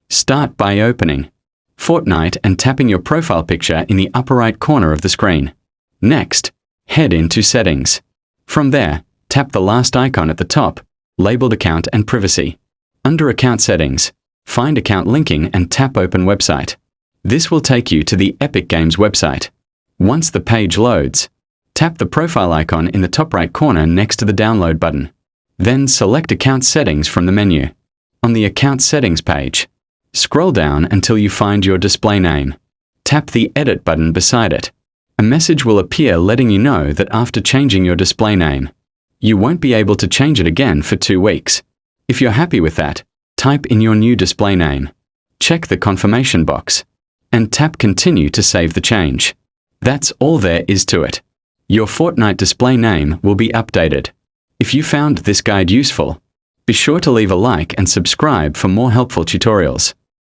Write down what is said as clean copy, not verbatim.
Start by opening Fortnite and tapping your profile picture in the upper right corner of the screen. Next, head into Settings. From there, tap the last icon at the top, labeled Account and Privacy. Under Account Settings, find Account Linking and tap Open Website. This will take you to the Epic Games website. Once the page loads, tap the profile icon in the top right corner next to the download button. Then select Account Settings from the menu. On the Account Settings page, scroll down until you find your display name. Tap the Edit button beside it. A message will appear letting you know that after changing your display name, you won't be able to change it again for 2 weeks. If you're happy with that, type in your new display name. Check the confirmation box, and tap Continue to save the change. That's all there is to it. Your Fortnite display name will be updated. If you found this guide useful, be sure to leave a like and subscribe for more helpful tutorials.